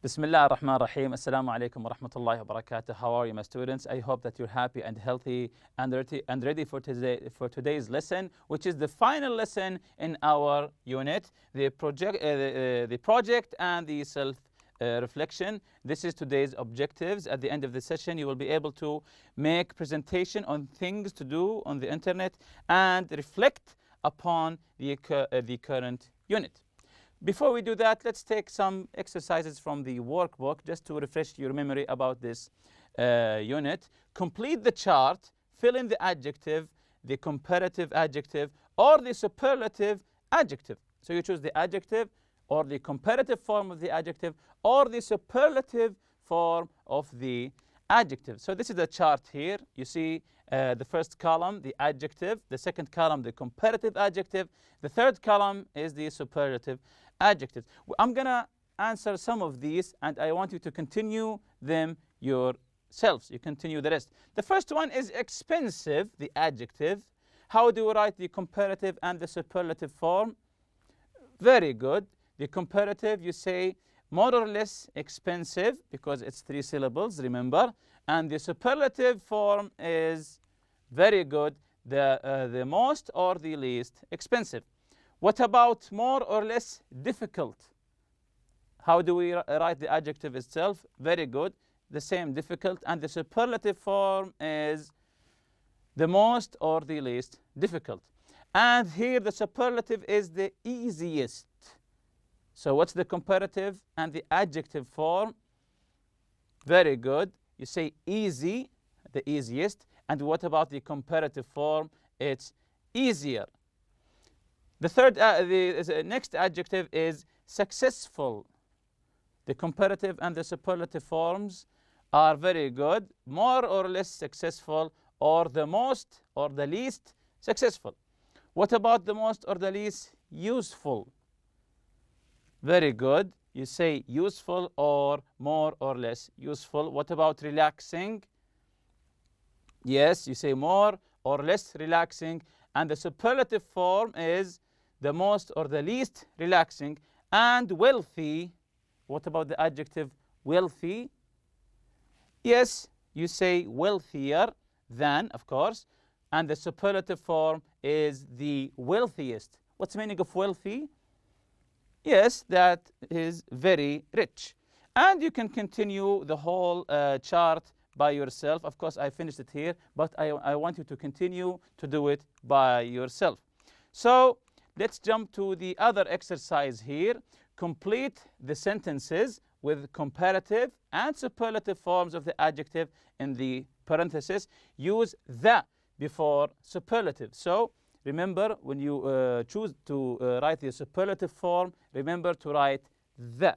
Bismillah ar-Rahman ar-Rahim. Assalamu alaikum wa rahmatullahi wa barakatuh. How are you, my students? I hope that you're happy and healthy and ready for today's lesson, which is the final lesson in our unit, the project and the self-reflection. This is today's objectives. At the end of the session, you will be able to make presentation on things to do on the internet and reflect upon the current unit. Before we do that, let's take some exercises from the workbook just to refresh your memory about this unit. Complete the chart, fill in the adjective, the comparative adjective, or the superlative adjective. So you choose the adjective or the comparative form of the adjective or the superlative form of the adjective. So this is the chart here. You see the first column, the adjective, the second column, the comparative adjective, the third column is the superlative adjectives. I'm going to answer some of these and I want you to continue them yourselves. You continue the rest. The first one is expensive, the adjective. How do we write the comparative and the superlative form? Very good. The comparative, you say more or less expensive because it's 3 syllables, remember. And the superlative form is very good, the most or the least expensive. What about more or less difficult? How do we write the adjective itself? Very good, the same, difficult. And the superlative form is the most or the least difficult. And here the superlative is the easiest. So what's the comparative and the adjective form? Very good. You say easy, the easiest. And what about the comparative form? It's easier. The next adjective is successful. The comparative and the superlative forms are very good. More or less successful, or the most or the least successful. What about the most or the least useful? Very good. You say useful or more or less useful. What about relaxing? Yes, you say more or less relaxing. And the superlative form is the most or the least relaxing. And wealthy. What about the adjective wealthy? Yes, you say wealthier than, of course. And the superlative form is the wealthiest. What's the meaning of wealthy? Yes, that is very rich. And you can continue the whole chart by yourself. Of course, I finished it here, but I want you to continue to do it by yourself. So let's jump to the other exercise here. Complete the sentences with comparative and superlative forms of the adjective in the parenthesis. Use the before superlative. So remember, when you choose to write the superlative form, remember to write the.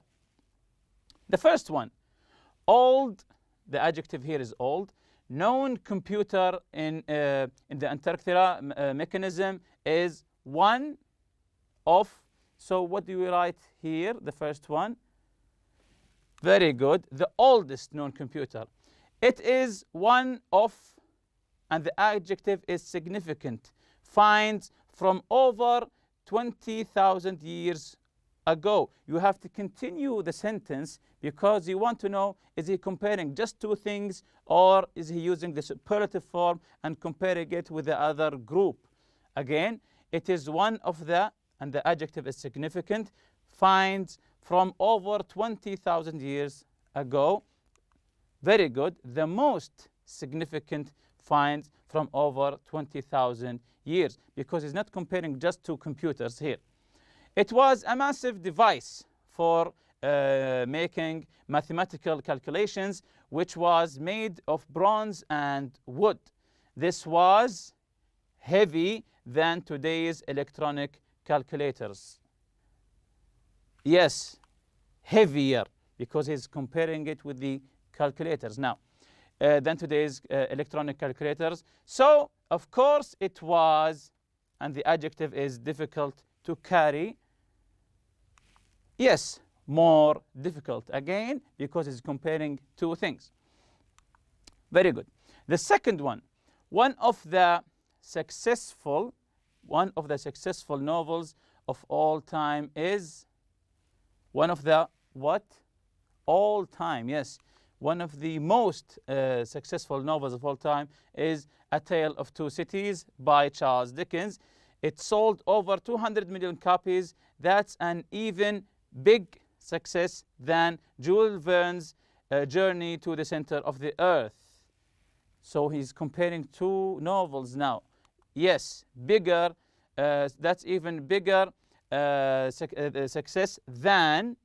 The first one, old. The adjective here is old. Known computer in the Antarctica mechanism is one of. So what do we write here? The first one. Very good. The oldest known computer. It is one of, and the adjective is significant. Finds from over 20,000 years ago. You have to continue the sentence because you want to know, is he comparing just 2 things or is he using the superlative form and comparing it with the other group? Again, it is one of the, and the adjective is significant, finds from over 20,000 years ago. Very good. The most significant finds from over 20,000 years because he's not comparing just 2 computers here. It was a massive device for making mathematical calculations, which was made of bronze and wood. This was heavy than today's electronic calculators. Yes, heavier, because he's comparing it with the calculators now than today's electronic calculators. So, of course, it was, and the adjective is difficult to carry. Yes, more difficult. Again, because it's comparing 2 things. Very good. The second one, one of the successful novels of all time is one of the what? all time. Yes, one of the most successful novels of all time is A Tale of Two Cities by Charles Dickens. It sold over 200 million copies. That's an even big success than Jules Verne's Journey to the Center of the Earth. So he's comparing two novels now. Yes, bigger, that's even bigger success than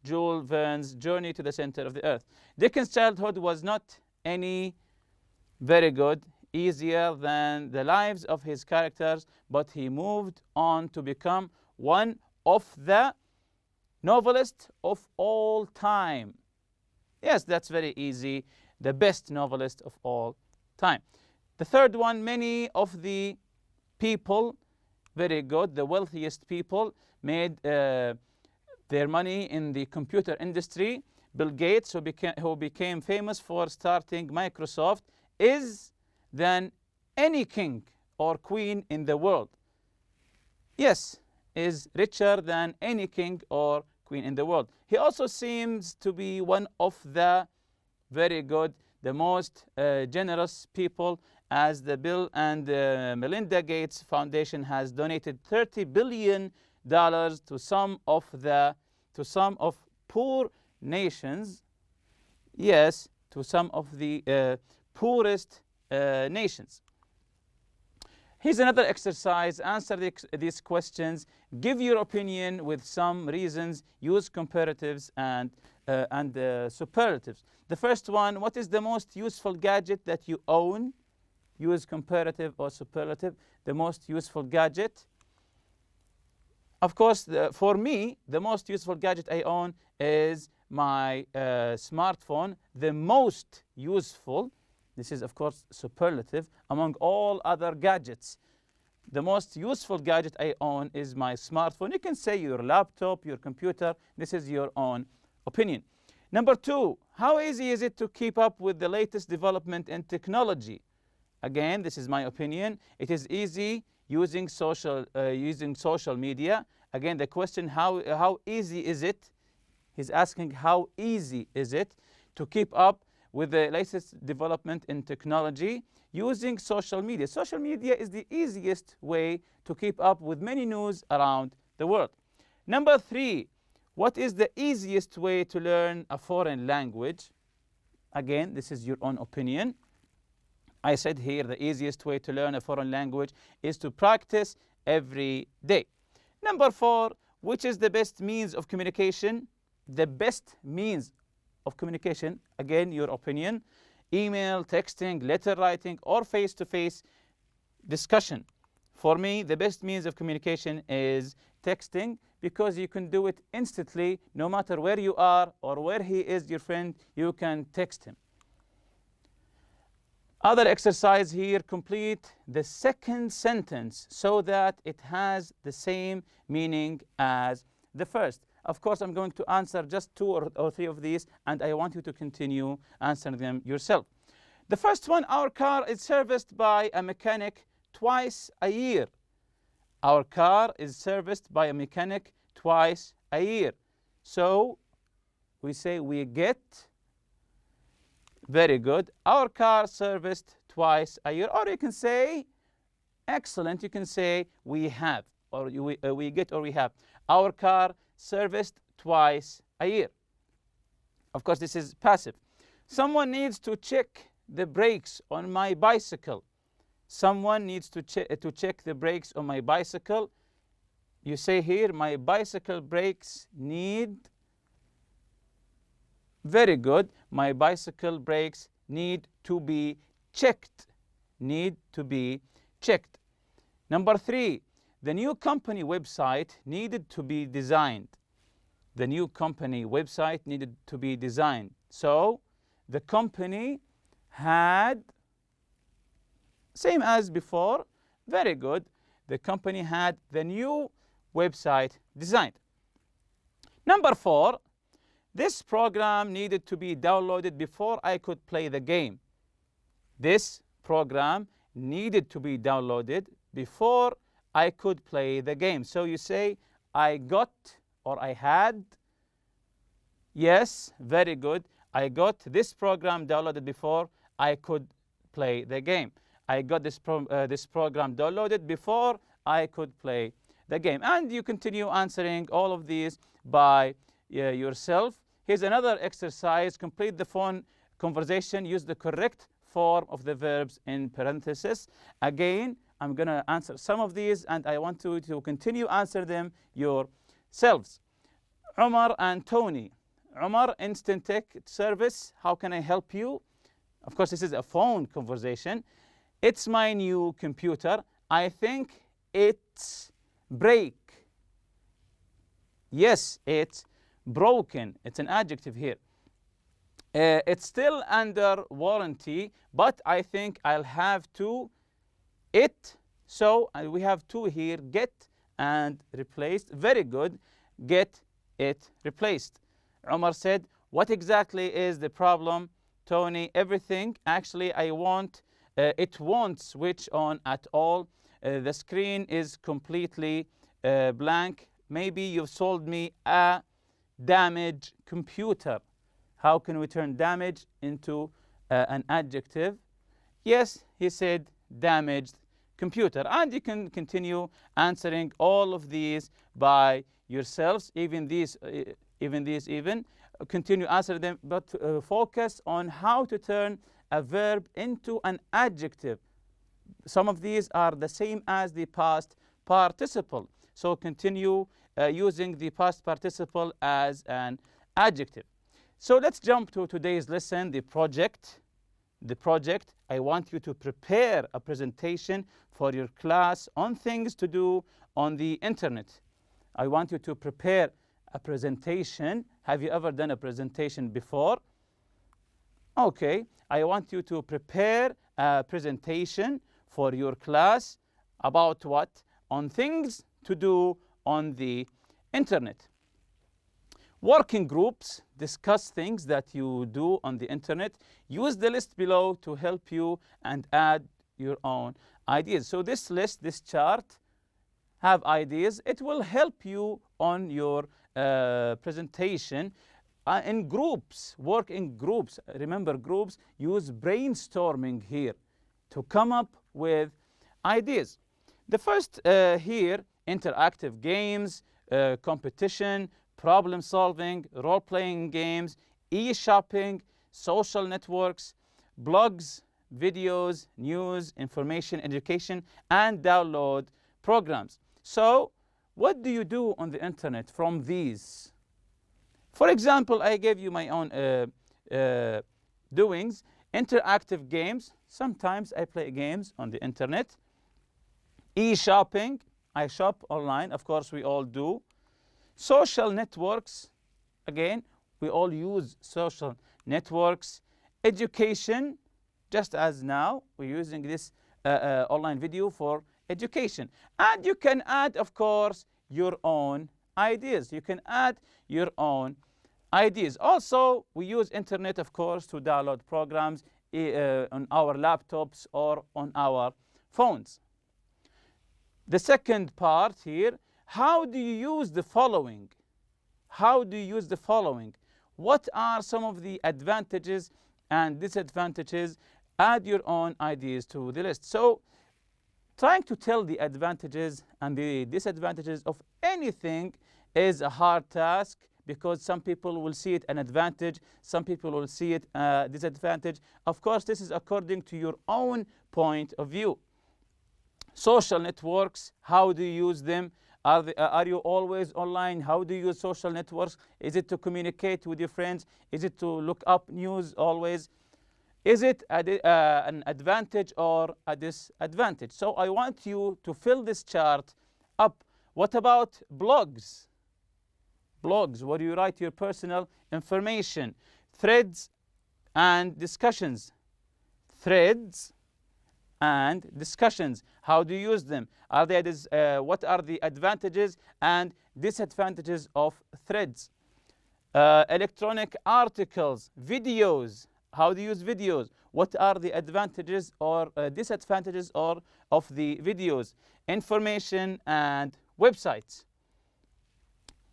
Jules Verne's Journey to the Center of the Earth. Dickens' childhood was not any very good, easier than the lives of his characters, but he moved on to become one of the novelists of all time. Yes, that's very easy. The best novelist of all time. The third one, many of the people, very good, the wealthiest people made their money in the computer industry. Bill Gates, who became famous for starting Microsoft, is than any king or queen in the world. Yes, is richer than any king or queen in the world. He also seems to be one of the very good, the most generous people, as the Bill and Melinda Gates Foundation has donated $30 billion to some of poor nations. Yes, to some of the poorest nations. Here's another exercise. Answer these questions. Give your opinion with some reasons. Use comparatives and superlatives. The first one, what is the most useful gadget that you own? Use comparative or superlative. The most useful gadget. Of course, for me, the most useful gadget I own is my smartphone. The most useful, this is of course superlative, among all other gadgets. The most useful gadget I own is my smartphone. You can say your laptop, your computer. This is your own opinion. Number two, how easy is it to keep up with the latest development in technology? Again, this is my opinion. It is easy using social media. Again, the question, how easy is it? He's asking how easy is it to keep up with the latest development in technology using social media. Social media is the easiest way to keep up with many news around the world. Number three, what is the easiest way to learn a foreign language? Again, this is your own opinion. I said here the easiest way to learn a foreign language is to practice every day. Number four, which is the best means of communication? The best means of communication, again, your opinion. Email, texting, letter writing, or face-to-face discussion. For me, the best means of communication is texting, because you can do it instantly. No matter where you are or where he is, your friend, you can text him. Other exercise here, complete the second sentence so that it has the same meaning as the first. Of course, I'm going to answer just two or three of these, and I want you to continue answering them yourself. The first one, our car is serviced by a mechanic twice a year. Our car is serviced by a mechanic twice a year. So we say we get. Very good. Our car serviced twice a year. Or you can say, excellent, you can say we have, or we get, or we have. Our car serviced twice a year. Of course, this is passive. Someone needs to check the brakes on my bicycle. Someone needs to check the brakes on my bicycle. You say here, my bicycle brakes need. Very good. My bicycle brakes need to be checked. Need to be checked. Number three, the new company website needed to be designed. The new company website needed to be designed. So the company had, same as before, very good. The company had the new website designed. Number four, this program needed to be downloaded before I could play the game. This program needed to be downloaded before I could play the game. So you say, I got, or I had Yes, very good. I got this program downloaded before I could play the game. I got this program downloaded before I could play the game. And you continue answering all of these by yourself. Here's another exercise. Complete the phone conversation. Use the correct form of the verbs in parentheses. Again, I'm going to answer some of these, and I want you to continue answer them yourselves. Umar and Tony. Umar, Instant Tech Service. How can I help you? Of course, this is a phone conversation. It's my new computer. I think it's break. Yes, it's broken. It's an adjective here. It's still under warranty, but I think I'll have to it. So we have to here, get and replaced. Very good. Get it replaced. Umar said, what exactly is the problem? Tony, everything. Actually, it won't switch on at all. The screen is completely blank. Maybe you've sold me a damaged computer. How can we turn damage into an adjective? Yes, he said damaged computer. And you can continue answering all of these by yourselves, even these. Continue answering them, but focus on how to turn a verb into an adjective. Some of these are the same as the past participle. So continue using the past participle as an adjective. So let's jump to today's lesson, the project. The project, I want you to prepare a presentation for your class on things to do on the internet. I want you to prepare a presentation. Have you ever done a presentation before? Okay, I want you to prepare a presentation for your class about what? On things to do on the internet. Working groups discuss things that you do on the internet. Use the list below to help you and add your own ideas. So this list, this chart, have ideas. It will help you on your presentation. In groups, work in groups. Remember, groups use brainstorming here to come up with ideas. The first here, interactive games, competition, problem solving, role-playing games, e-shopping, social networks, blogs, videos, news, information, education, and download programs. So what do you do on the internet from these? For example, I gave you my own doings. Interactive games. Sometimes I play games on the internet. E-shopping. I shop online. Of course, we all do. Social networks. Again, we all use social networks. Education. Just as now, we're using this online video for education. And you can add, of course, your own ideas. You can add your own ideas. Also, we use internet, of course, to download programs on our laptops or on our phones. The second part here, how do you use the following? How do you use the following? What are some of the advantages and disadvantages? Add your own ideas to the list. So, trying to tell the advantages and the disadvantages of anything is a hard task, because some people will see it an advantage, some people will see it a disadvantage. Of course, this is according to your own point of view. Social networks, how do you use them? Are you always online? How do you use social networks? Is it to communicate with your friends? Is it to look up news always? Is it an advantage or a disadvantage? So I want you to fill this chart up. What about blogs? Blogs, where you write your personal information. Threads and discussions. Threads and discussions. How do you use them? What are the advantages and disadvantages of threads? Electronic articles, videos. How do you use videos? What are the advantages or disadvantages of the videos? Information and websites.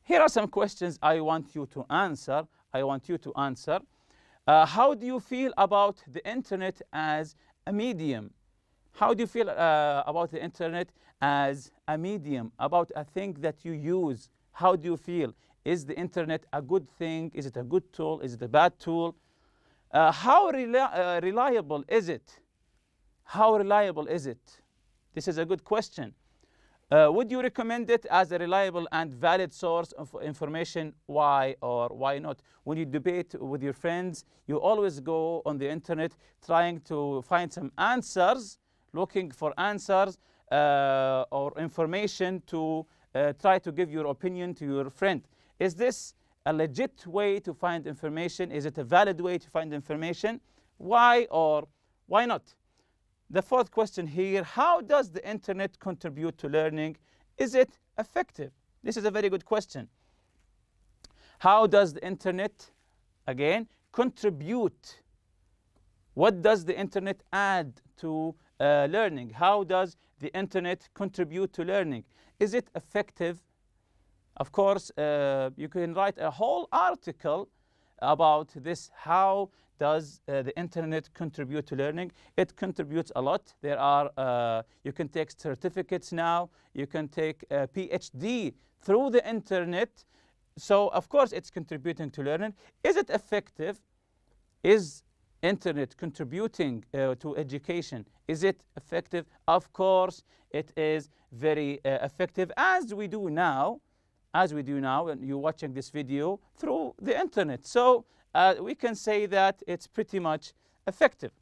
Here are some questions I want you to answer. I want you to answer. How do you feel about the internet as a medium? How do you feel about the internet as a medium, about a thing that you use? How do you feel? Is the internet a good thing? Is it a good tool? Is it a bad tool? How reliable is it? How reliable is it? This is a good question. Would you recommend it as a reliable and valid source of information? Why or why not? When you debate with your friends, you always go on the internet trying to find some answers, looking for answers or information to try to give your opinion to your friend. Is this a legit way to find information? Is it a valid way to find information? Why or why not? The fourth question here, how does the internet contribute to learning? Is it effective? This is a very good question. How does the internet, again, contribute? What does the internet add to learning? How does the internet contribute to learning? Is it effective? Of course, you can write a whole article about this. How does the internet contribute to learning? It contributes a lot. There are, you can take certificates now. You can take a PhD through the internet. So, of course, it's contributing to learning. Is it effective? Is internet contributing to education? Is it effective? Of course, it is very effective, as we do now, and you're watching this video through the internet. So we can say that it's pretty much effective.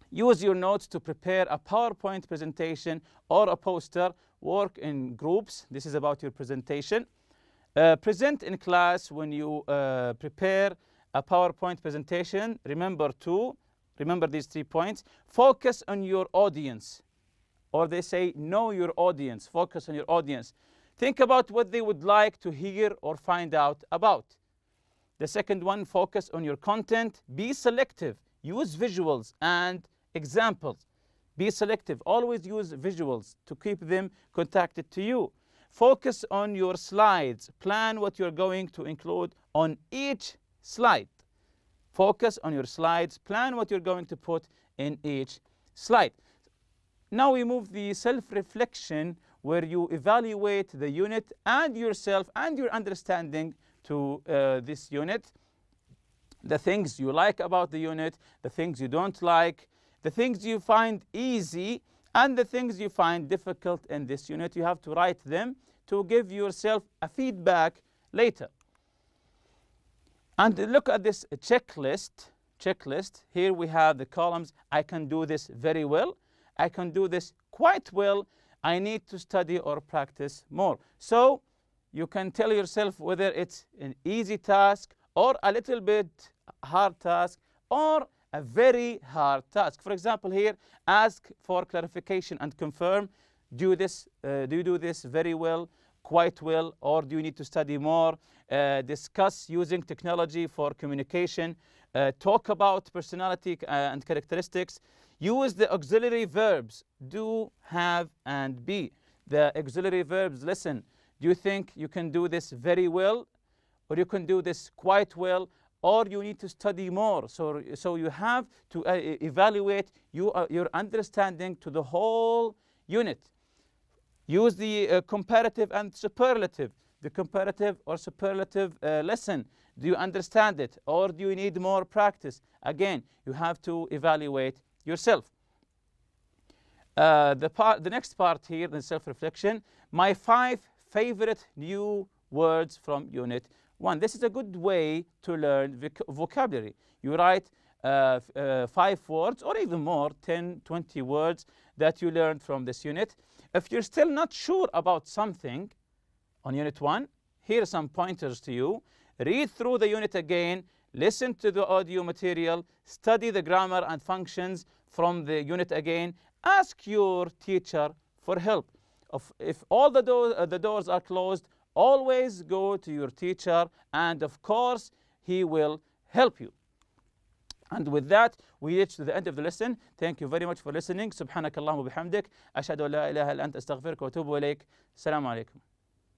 Use your notes to prepare a PowerPoint presentation or a poster. Work in groups. This is about your presentation. Present in class. When you prepare a PowerPoint presentation, remember these 3 points. Focus on your audience. Or they say, know your audience. Focus on your audience. Think about what they would like to hear or find out about. The second one, focus on your content. Be selective. Use visuals and examples. Be selective. Always use visuals to keep them contacted to you. Focus on your slides. Plan what you're going to include on each slide. Focus on your slides. Plan what you're going to put in each slide. Now we move the self-reflection, where you evaluate the unit and yourself and your understanding to this unit. The things you like about the unit, the things you don't like, the things you find easy, and the things you find difficult in this unit. You have to write them to give yourself a feedback later. And look at this checklist. Here we have the columns. I can do this very well. I can do this quite well. I need to study or practice more. So you can tell yourself whether it's an easy task or a little bit hard task or a very hard task. For example, here, ask for clarification and confirm. Do you do this very well, quite well, or do you need to study more? Discuss using technology for communication. Talk about personality and characteristics. Use the auxiliary verbs, do, have, and be. The auxiliary verbs, listen, do you think you can do this very well, or you can do this quite well, or you need to study more? So you have to evaluate your understanding to the whole unit. Use the comparative and superlative. The comparative or superlative lesson. Do you understand it, or do you need more practice? Again, you have to evaluate yourself. The next part here, the self-reflection, my 5 favorite new words from Unit 1. This is a good way to learn vocabulary. You write 5 words or even more, 10, 20 words that you learned from this unit. If you're still not sure about something on Unit 1, here are some pointers to you. Read through the unit again, listen to the audio material, study the grammar and functions from the unit again. Ask your teacher for help. If all the doors are closed, always go to your teacher, and of course, he will help you. And with that, we reach to the end of the lesson. Thank you very much for listening. سبحانك اللهم وبحمدك أشهد أن لا إله إلا أنت أستغفرك وأتوب إليك. السلام عليكم.